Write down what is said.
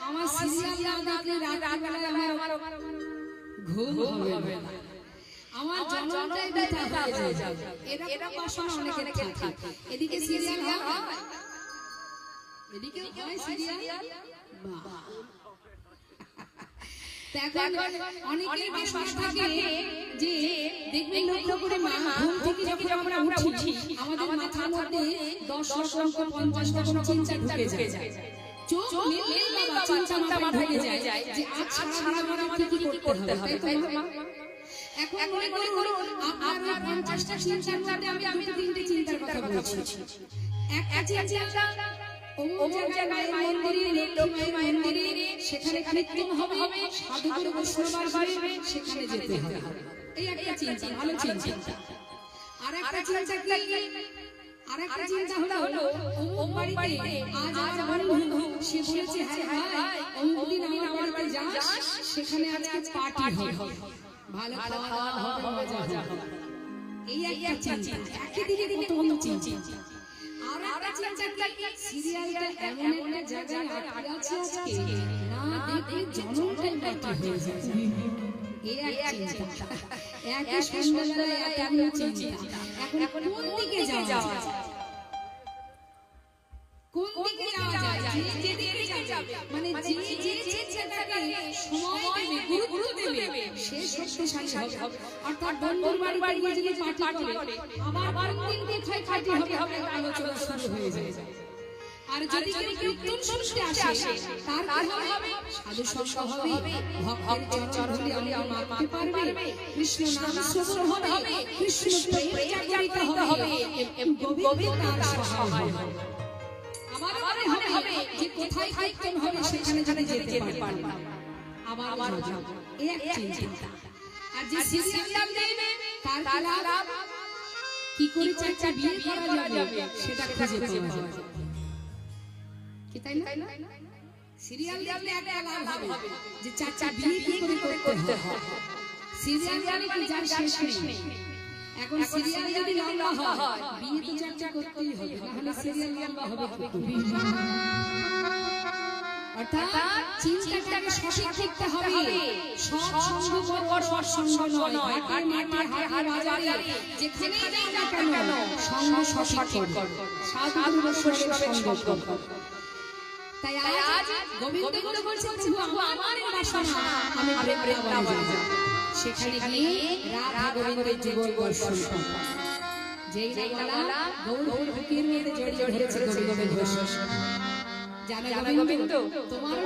আমার সিরিয়াল না দেখলে রাত বেলায় আমার ঘুম হবে না, আমার জন্মটাই বৃথা হয়ে যাবে। এরা বাসনা অনেকের থাকে, এদিকে সিরিয়াল হয়, এদিকে হয় সিরিয়াল। বাহ, এখন অনেকের বাসনা থাকে যে দেখবেন লক্ষ্য করে মা ঘুম থেকে যখন আমরা উঠি আমাদের মাথার মধ্যে 10 রকম 50 রকম চিন্তা ঢুকে যায়। চোখ মেললেই বাবা চিন্তা মাথায় ঢুকে যায় যে আজ সারা দিন আমাকে কি করতে হবে, তাই তো মা? এখন মনে করুন আপনার 50টা চিন্তার মধ্যে আমি 3টে চিন্তার কথা বলছি। একটা চিন্তা অমুক জায়গায় মন্দিরে, লক্ষ্মী মায়ের মন্দিরে, সেখানে কীর্তন হবে, সাধুগুরু বৈষ্ণবের বাড়ি, সেখানে যেতে হবে। এই একটা চিন্তা, ভালো চিন্তা। আরেকটা চিন্তা কি? আরেকটা চিন্তা হলো অমুক বাড়িতে আজ আমার বন্ধু সে বলেছে হ্যাঁ ভাই অমুক দিন আমার বাড়িতে যাস, সেখানে আজকে পার্টি হবে, ভালো খাওয়া হবে, মজা হবে। এই একটা চিন্তা, একই দিকে কত চিন্তা। আর একটা চিন্তা কি? সিরিয়ালটা এমন একটা জায়গায় আটকে আছে আজকে, না দেখলে জনমটাই বাকি হয়ে যায়। এই একটা চিন্তা, একই সন্ধ্যাবেলায় এমন চিন্তা। এখন কোন দিকে যাওয়া যায়? কোন দিকে যাওয়া যায়? যেদিকে যাবে, মানে যে চিন্তাটাকে সময় দেবে, গুরুত্ব দেবে, সে শক্তিশালী হবে। অর্থাৎ বন্ধুর বাড়ি যদি পার্টি করে, আবার কোন দিন কোথায় পার্টি হবে আলোচনা শুরু হয়ে যায়। আর যদি কীর্তন শুনতে আসে, তার কি হবে? সাধু সঙ্গ হবে, ভক্তের চরণ ধুলি মারতে পারবে, কৃষ্ণ নাম শ্রবণ হবে, কৃষ্ণ প্রেম জাগরিত হবে, গোবিন্দ তার সহায় হবে। আমার মনে হবে যে কোথায় কীর্তন হবে সেখানে যদি যেতে পারি, আবার যাব। এই এক চিন্তা। আর যে সিরিয়াল দেবে তার লাভ কি করে চাচা বিয়ে করা যাবে সেটা খুঁজে পাওয়া যাবে, কি তাই না? সিরিয়াল দেখলে একটা লাভ হবে যে চাচা বিয়ে কি করে করতে হয়। সিরিয়াল জানি কি যার শেষ নেই। এখন সিরিয়াল যদি লম্বা হয়, বিয়ে তো চাচা করতেই হবে, না হলে সিরিয়াল লম্বা হবে কি? অর্থাৎ চিন্তাটাকে সঠিক করতে হবে। সব সঙ্গ কর, সৎসঙ্গ নয়। মাঠে হাটে বাজারে যেখানেই যাও না কেন সঙ্গ সঠিক কর, সাধু বৈষ্ণবের সঙ্গ কর। তাই আজ গোবিন্দ বলছেন প্রভু আমার বাসনা আমি বৃন্দাবন যাব, সেখানে গিয়ে রাধা গোবিন্দের যুগল দর্শন করব। যেই বলা গৌর বুকের মধ্যে জড়িয়ে ধরেছে গোবিন্দের দর্শন। জানো গোবিন্দ তোমার